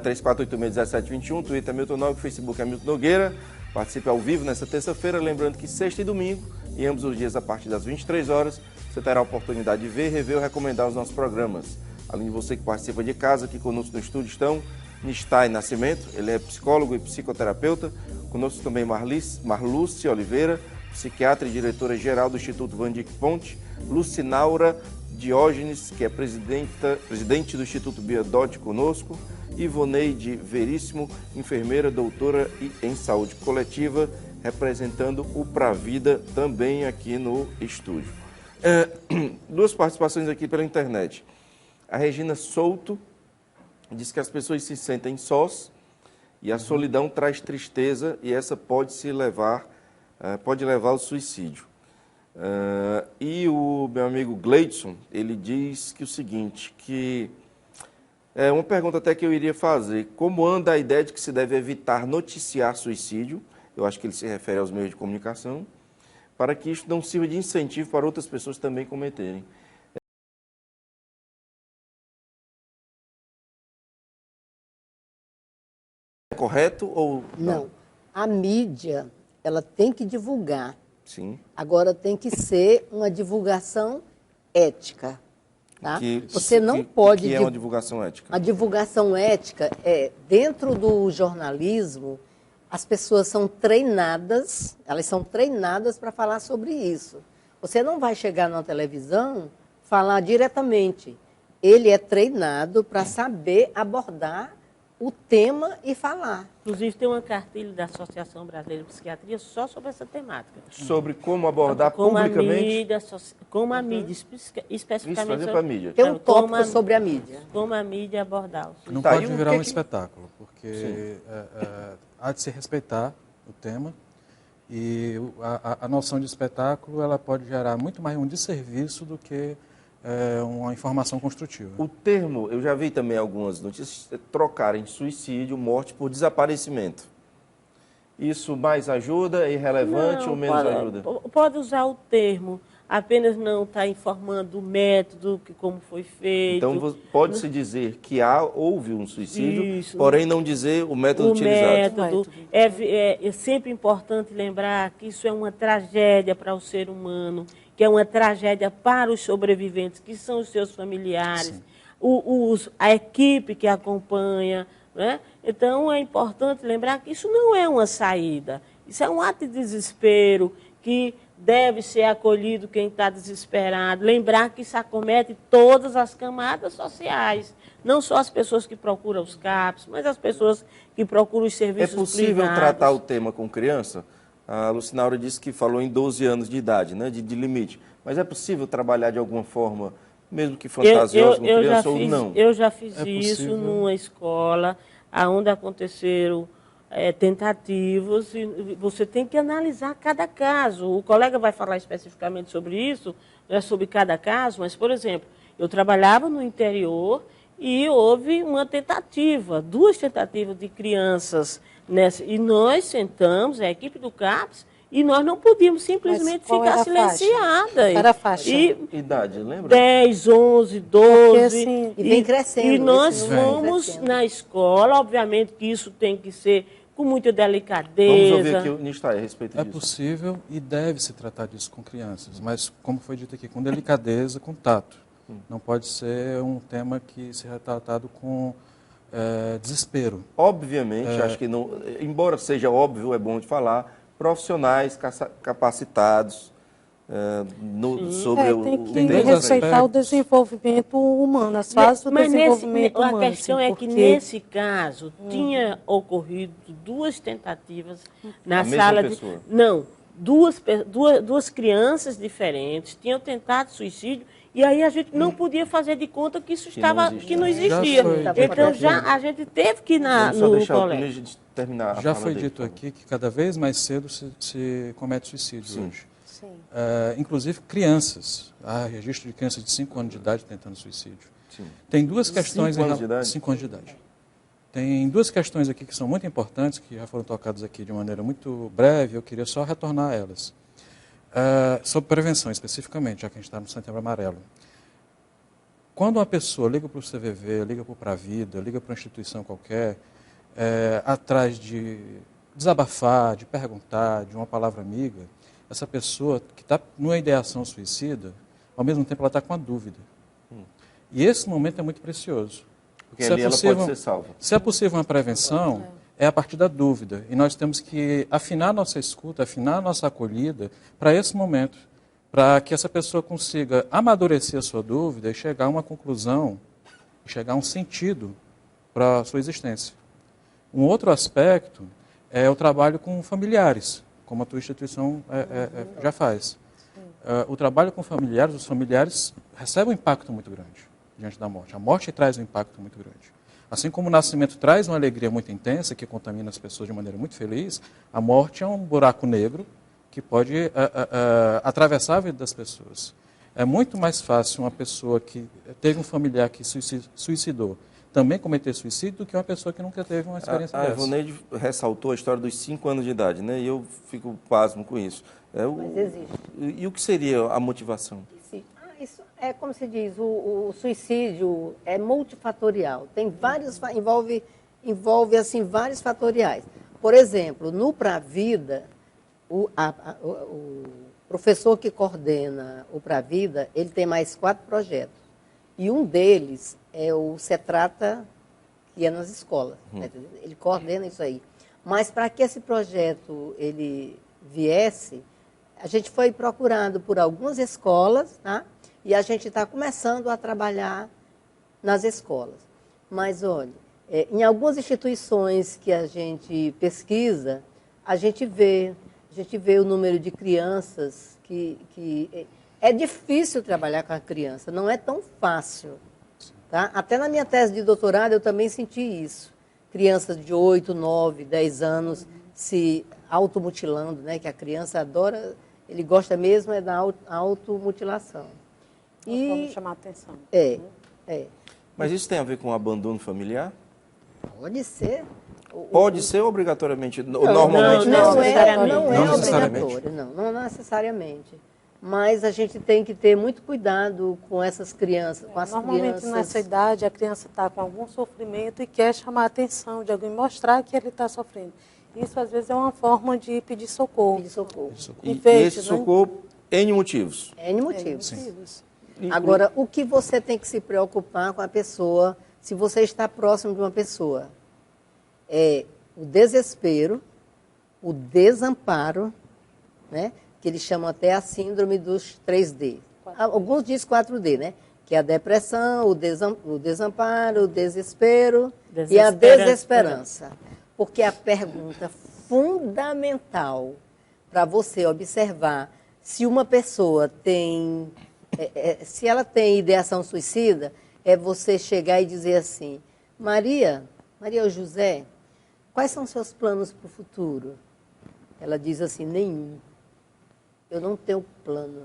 3486-1721, Twitter é Milton Nog, Facebook é Milton Nogueira. Participe ao vivo nesta terça-feira, lembrando que sexta e domingo, em ambos os dias a partir das 23 horas, você terá a oportunidade de ver, rever ou recomendar os nossos programas. Além de você que participa de casa, aqui conosco no estúdio estão Nistai Nascimento, ele é psicólogo e psicoterapeuta. Conosco também Marluce Oliveira, psiquiatra e diretora-geral do Instituto Van Dyck Ponte. Lucinaura Diógenes, que é presidente do Instituto Biodot conosco. Ivoneide Veríssimo, enfermeira, doutora em saúde coletiva, representando o Pra Vida também aqui no estúdio. Duas participações aqui pela internet. A Regina Souto diz que as pessoas se sentem sós e a solidão traz tristeza e essa pode levar ao suicídio. E o meu amigo Gleidson, ele diz que o seguinte, que é uma pergunta até que eu iria fazer, como anda a ideia de que se deve evitar noticiar suicídio, eu acho que ele se refere aos meios de comunicação, para que isso não sirva de incentivo para outras pessoas também cometerem. É correto ou não? A mídia, ela tem que divulgar. Sim. Agora tem que ser uma divulgação ética. Tá? Você não pode... O que é uma divulgação ética? A divulgação ética é, dentro do jornalismo, as pessoas são treinadas, elas são treinadas para falar sobre isso. Você não vai chegar na televisão falar diretamente. Ele é treinado para saber abordar o tema e falar. Inclusive, tem uma cartilha da Associação Brasileira de Psiquiatria só sobre essa temática. Sobre como abordar publicamente? Como a mídia, especificamente. Isso, para a mídia. Tem um tópico sobre a mídia. Como a mídia abordar. Não pode virar um espetáculo, porque há de se respeitar o tema e a noção de espetáculo ela pode gerar muito mais um desserviço do que uma informação construtiva. O termo, eu já vi também algumas notícias, trocarem suicídio, morte por desaparecimento. Isso mais ajuda, é irrelevante ou menos ajuda? Pode usar o termo, apenas não está informando o método, como foi feito. Então pode-se dizer que houve um suicídio, porém não dizer o método utilizado. O método. É sempre importante lembrar que isso é uma tragédia para o ser humano, que é uma tragédia para os sobreviventes, que são os seus familiares, a equipe que acompanha. Né? Então, é importante lembrar que isso não é uma saída. Isso é um ato de desespero que deve ser acolhido quem está desesperado. Lembrar que isso acomete todas as camadas sociais, não só as pessoas que procuram os CAPs, mas as pessoas que procuram os serviços privados. É possível tratar o tema com criança? A Lucinaura disse que falou em 12 anos de idade, né, de limite. Mas é possível trabalhar de alguma forma, mesmo que fantasiosa com criança ou não? Eu já fiz isso numa escola onde aconteceram tentativas, e você tem que analisar cada caso. O colega vai falar especificamente sobre isso, sobre cada caso, mas, por exemplo, eu trabalhava no interior e houve uma tentativa, 2 tentativas de crianças nessa, e nós sentamos, a equipe do CAPS, e nós não podíamos simplesmente ficar silenciadas. Era a faixa? Idade, lembra? 10, 11, 12. Porque, assim, e vem crescendo. E nós fomos na escola, obviamente que isso tem que ser com muita delicadeza. Vamos ouvir aqui o Nistai a respeito disso. É possível e deve se tratar disso com crianças, mas, como foi dito aqui, com delicadeza, com tato. Não pode ser um tema que seja tratado com desespero. Obviamente, acho que não, embora seja óbvio, é bom de falar, profissionais capacitados sobre o tem que respeitar o desenvolvimento humano, as fases do desenvolvimento humano. A questão é que, nesse caso, tinha ocorrido 2 tentativas na sala de... Não, duas crianças diferentes tinham tentado suicídio, e aí a gente não podia fazer de conta que isso que não existia. Então a gente teve que ir no colégio. Já foi dito aqui que cada vez mais cedo se comete suicídio hoje. Inclusive crianças. Há registro de crianças de 5 anos de idade tentando suicídio. Tem 2 questões... 5 anos de idade? 5 anos de idade. Tem 2 questões aqui que são muito importantes, que já foram tocadas aqui de maneira muito breve, eu queria só retornar a elas. Sobre prevenção, especificamente, já que a gente está no Setembro Amarelo. Quando uma pessoa liga para o CVV, liga para o Pra Vida, liga para uma instituição qualquer, atrás de desabafar, de perguntar, de uma palavra amiga, essa pessoa que está numa ideação suicida, ao mesmo tempo ela está com uma dúvida. E esse momento é muito precioso. Porque ali ela pode ser salva. Se é possível uma prevenção, é a partir da dúvida. E nós temos que afinar a nossa escuta, afinar a nossa acolhida para esse momento, para que essa pessoa consiga amadurecer a sua dúvida e chegar a uma conclusão, chegar a um sentido para a sua existência. Um outro aspecto é o trabalho com familiares, como a tua instituição já faz. O trabalho com familiares, os familiares recebem um impacto muito grande diante da morte. A morte traz um impacto muito grande. Assim como o nascimento traz uma alegria muito intensa, que contamina as pessoas de maneira muito feliz, a morte é um buraco negro que pode atravessar a vida das pessoas. É muito mais fácil uma pessoa que teve um familiar que suicidou também cometer suicídio do que uma pessoa que nunca teve uma experiência dessa. A Ivoneide ressaltou a história dos 5 anos de idade, né? E eu fico pasmo com isso. Mas existe. E o que seria a motivação? Isso é como se diz, o suicídio é multifatorial. Tem vários, envolve assim, vários fatoriais. Por exemplo, no Pra Vida, o professor que coordena o Pra Vida, ele tem mais 4 projetos. E um deles é o Cetrata, que é nas escolas. Né? Ele coordena isso aí. Mas para que esse projeto ele viesse, a gente foi procurando por algumas escolas, tá? E a gente está começando a trabalhar nas escolas. Mas, olha, em algumas instituições que a gente pesquisa, a gente vê o número de crianças que é difícil trabalhar com a criança, não é tão fácil. Tá? Até na minha tese de doutorado eu também senti isso. Crianças de 8, 9, 10 anos se automutilando, né? Que a criança adora, ele gosta mesmo da automutilação. Vamos chamar a atenção. Mas isso tem a ver com abandono familiar? Pode ser. Pode ser obrigatoriamente? Normalmente não é obrigatório, não necessariamente. Mas a gente tem que ter muito cuidado com essas crianças, com as Normalmente, crianças. nessa idade, a criança está com algum sofrimento e quer chamar a atenção de alguém, mostrar que ele está sofrendo. Isso, às vezes, é uma forma de pedir socorro. Pedir socorro. E esse socorro, N motivos. N motivos. Agora, o que você tem que se preocupar com a pessoa, se você está próximo de uma pessoa, é o desespero, o desamparo, né? que eles chamam até a síndrome dos 3D. Alguns dizem 4D, né? Que é a depressão, o desamparo, o desespero e a desesperança. Porque a pergunta fundamental para você observar se uma pessoa tem, se ela tem ideação suicida, é você chegar e dizer assim, Maria ou José, quais são seus planos para o futuro? Ela diz assim, nenhum. Eu não tenho plano.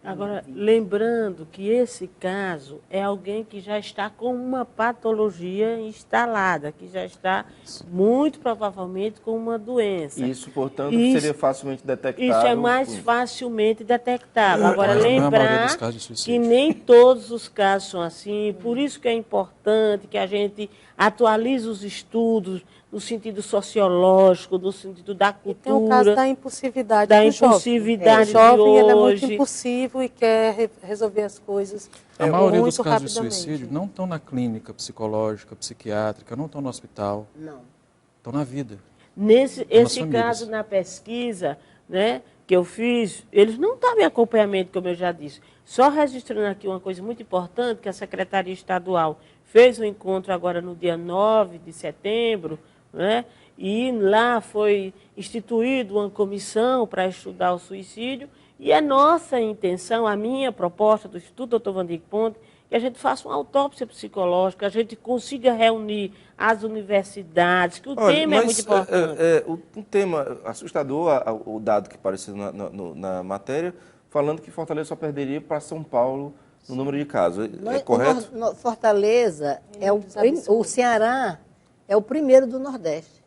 Agora, lembrando que esse caso é alguém que já está com uma patologia instalada, que já está muito provavelmente com uma doença. Isso, portanto, seria facilmente detectável. Isso é mais facilmente detectável. Agora, lembrar que nem todos os casos são assim, por isso que é importante que a gente atualize os estudos no sentido sociológico, no sentido da cultura. E tem o caso da impulsividade da do impulsividade jovem. O jovem de ele é hoje. muito impulsivo e quer resolver as coisas A maioria dos casos de rapidamente. suicídio não estão na clínica psicológica, psiquiátrica, não estão no hospital. Não. Estão na vida. Esse caso na pesquisa, né, que eu fiz, eles não estavam em acompanhamento, como eu já disse. Só registrando aqui uma coisa muito importante, que a Secretaria Estadual fez um encontro agora no dia 9 de setembro, né, e lá foi instituída uma comissão para estudar o suicídio, e a nossa intenção, a minha proposta do Instituto Dr. Wandir Ponte, que a gente faça uma autópsia psicológica, a gente consiga reunir as universidades, que o tema é muito importante. Um tema assustador, o dado que apareceu na matéria, falando que Fortaleza só perderia para São Paulo no número de casos. É correto? Fortaleza, o Ceará é o primeiro do Nordeste.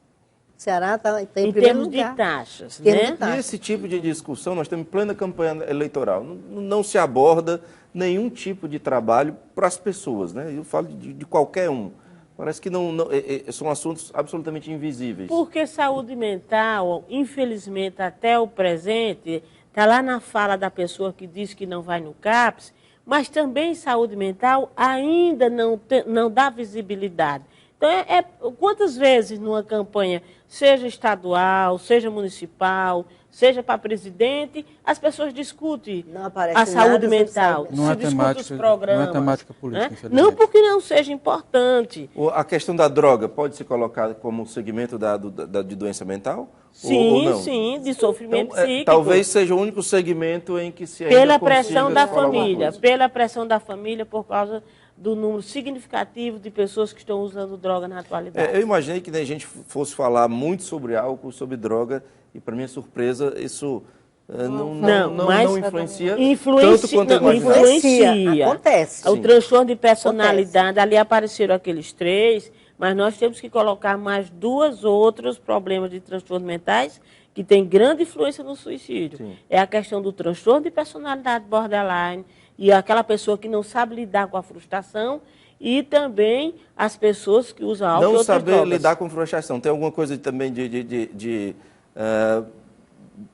O Ceará está em primeiro lugar. Em termos de taxas, né? E esse tipo de discussão, nós estamos em plena campanha eleitoral. Não se aborda nenhum tipo de trabalho para as pessoas, né? Eu falo de qualquer um. Parece que são assuntos absolutamente invisíveis. Porque saúde mental, infelizmente, até o presente, está lá na fala da pessoa que diz que não vai no CAPS, mas também saúde mental ainda não dá visibilidade. Então, quantas vezes numa campanha, seja estadual, seja municipal, seja para presidente, as pessoas discutem a saúde mental, se discutem os programas. Não é temática política, né? infelizmente. Não porque não seja importante. A questão da droga pode ser colocada como segmento de doença mental? Sim, ou não? Sim, de sofrimento então, psíquico. Talvez seja o único segmento em que se ainda pela pressão da família, por causa do número significativo de pessoas que estão usando droga na atualidade. Eu imaginei que a gente fosse falar muito sobre álcool, sobre droga, e para minha surpresa isso não influencia tanto quanto eu imaginava. Influencia. Acontece. O transtorno de personalidade, ali apareceram aqueles 3, mas nós temos que colocar mais 2 outros problemas de transtornos mentais que têm grande influência no suicídio. Sim. É a questão do transtorno de personalidade borderline, e aquela pessoa que não sabe lidar com a frustração, e também as pessoas que usam álcool e outras drogas. Não saber lidar com frustração. Tem alguma coisa também de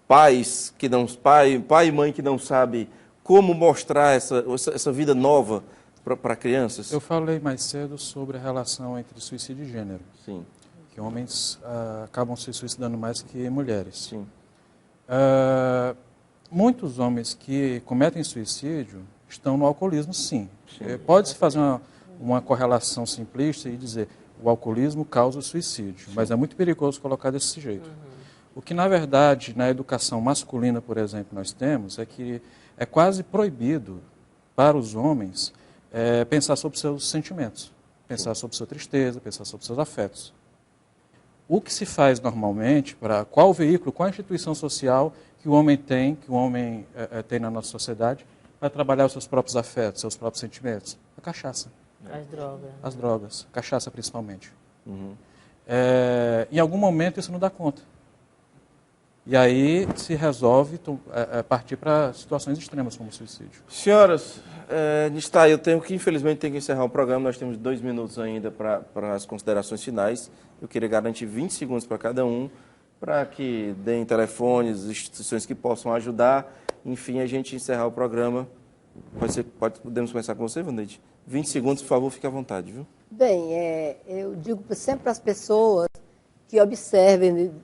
pais que não, pai e mãe que não sabem como mostrar essa vida nova para crianças? Eu falei mais cedo sobre a relação entre suicídio e gênero. Sim. Que homens acabam se suicidando mais que mulheres. Sim. Muitos homens que cometem suicídio estão no alcoolismo, sim. Pode-se fazer uma correlação simplista e dizer o alcoolismo causa o suicídio, sim, mas é muito perigoso colocar desse jeito. O que, na verdade, na educação masculina, por exemplo, nós temos é que é quase proibido para os homens pensar sobre seus sentimentos, pensar sobre sua tristeza, pensar sobre seus afetos. O que se faz normalmente, qual veículo, qual instituição social que o homem tem, tem na nossa sociedade, para trabalhar os seus próprios afetos, seus próprios sentimentos? A cachaça. As drogas. As drogas, cachaça principalmente. Uhum. Em algum momento isso não dá conta. E aí se resolve partir para situações extremas como o suicídio. Senhoras, eu infelizmente tenho que encerrar o programa, nós temos 2 minutos ainda para as considerações finais. Eu queria garantir 20 segundos para cada um, para que deem telefones, instituições que possam ajudar. Enfim, a gente encerrar o programa. Podemos começar com você, Wandir? 20 segundos, por favor, fique à vontade, viu? Bem, eu digo sempre para as pessoas que observem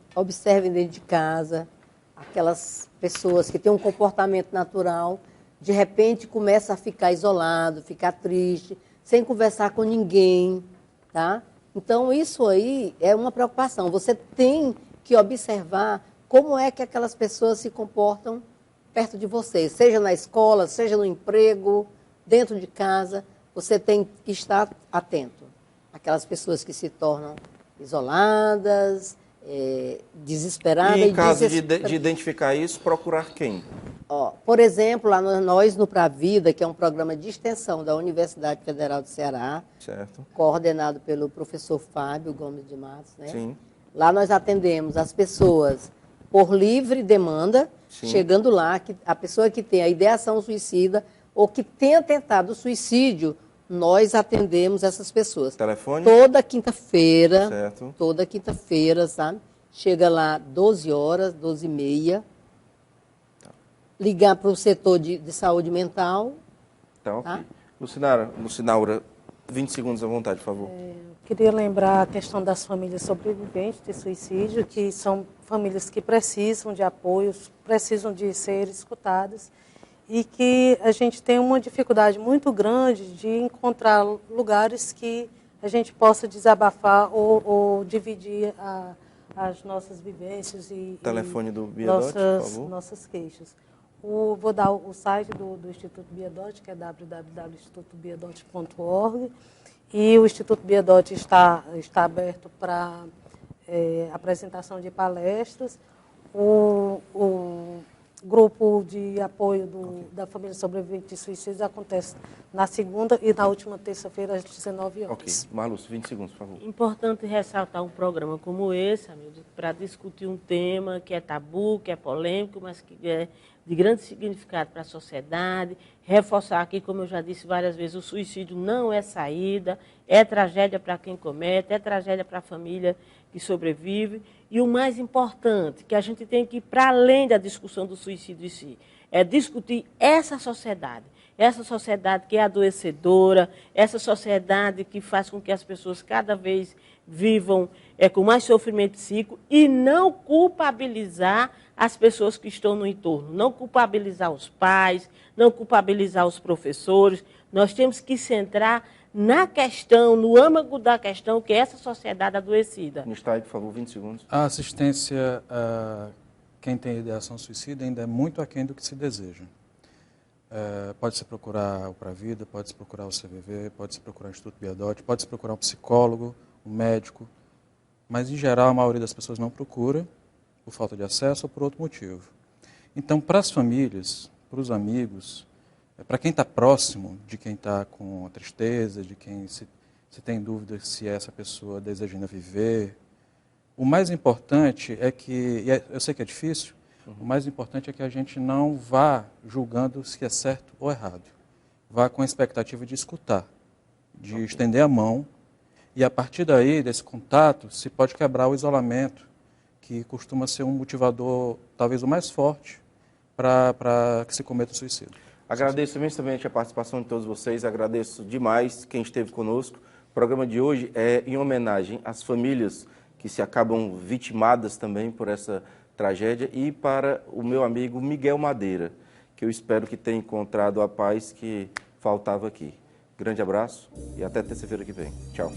dentro de casa, aquelas pessoas que têm um comportamento natural, de repente começa a ficar isolado, ficar triste, sem conversar com ninguém, tá? Então, isso aí é uma preocupação. Você tem que observar como é que aquelas pessoas se comportam perto de você, seja na escola, seja no emprego, dentro de casa, você tem que estar atento. Aquelas pessoas que se tornam isoladas, desesperadas. E em caso de identificar isso, procurar quem? Por exemplo, lá nós no Pra Vida, que é um programa de extensão da Universidade Federal do Ceará, certo, coordenado pelo professor Fábio Gomes de Matos, né? Sim. Lá nós atendemos as pessoas por livre demanda, sim, chegando lá, a pessoa que tem a ideação suicida ou que tenha tentado suicídio, nós atendemos essas pessoas. Telefone? Toda quinta-feira, certo, toda quinta-feira, sabe? Chega lá 12 horas, 12h30, ligar para o setor de saúde mental. Tá, ok. Tá? Lucinaura, 20 segundos à vontade, por favor. Queria lembrar a questão das famílias sobreviventes de suicídio, que são famílias que precisam de apoios, precisam de ser escutadas, e que a gente tem uma dificuldade muito grande de encontrar lugares que a gente possa desabafar ou dividir as nossas vivências e telefone do Biedote, por favor. Nossas queixas. Vou dar o site do Instituto Biedote, que é www.institutobiedote.org, e o Instituto Biedote está aberto para apresentação de palestras. O grupo de apoio da família sobrevivente de suicídio acontece na segunda e na última terça-feira, às 19 horas. Ok. Marlúcia, 20 segundos, por favor. Importante ressaltar um programa como esse, amigo, para discutir um tema que é tabu, que é polêmico, mas que é de grande significado para a sociedade. Reforçar aqui, como eu já disse várias vezes, o suicídio não é saída, é tragédia para quem comete, é tragédia para a família que sobrevive. E o mais importante, que a gente tem que ir para além da discussão do suicídio em si, é discutir essa sociedade que é adoecedora, essa sociedade que faz com que as pessoas cada vez vivam com mais sofrimento psíquico, e não culpabilizar as pessoas que estão no entorno, não culpabilizar os pais, não culpabilizar os professores. Nós temos que centrar na questão, no âmago da questão, que é essa sociedade adoecida. Nistay, por favor, 20 segundos. A assistência a quem tem ideação suicida ainda é muito aquém do que se deseja. Pode-se procurar o Pra Vida, pode-se procurar o CVV, pode-se procurar o Instituto Biedote, pode-se procurar um psicólogo, um médico, mas, em geral, a maioria das pessoas não procura, por falta de acesso ou por outro motivo. Então, para as famílias, para os amigos, para quem está próximo de quem está com tristeza, de quem se tem dúvida se essa pessoa deseja ainda viver, o mais importante é que, e eu sei que é difícil, o mais importante é que a gente não vá julgando se é certo ou errado. Vá com a expectativa de escutar, de estender a mão, e a partir daí, desse contato, se pode quebrar o isolamento, que costuma ser um motivador, talvez o mais forte, para que se cometa o suicídio. Agradeço imensamente a participação de todos vocês, agradeço demais quem esteve conosco. O programa de hoje é em homenagem às famílias que se acabam vitimadas também por essa tragédia, e para o meu amigo Miguel Madeira, que eu espero que tenha encontrado a paz que faltava aqui. Grande abraço e até terça-feira que vem. Tchau.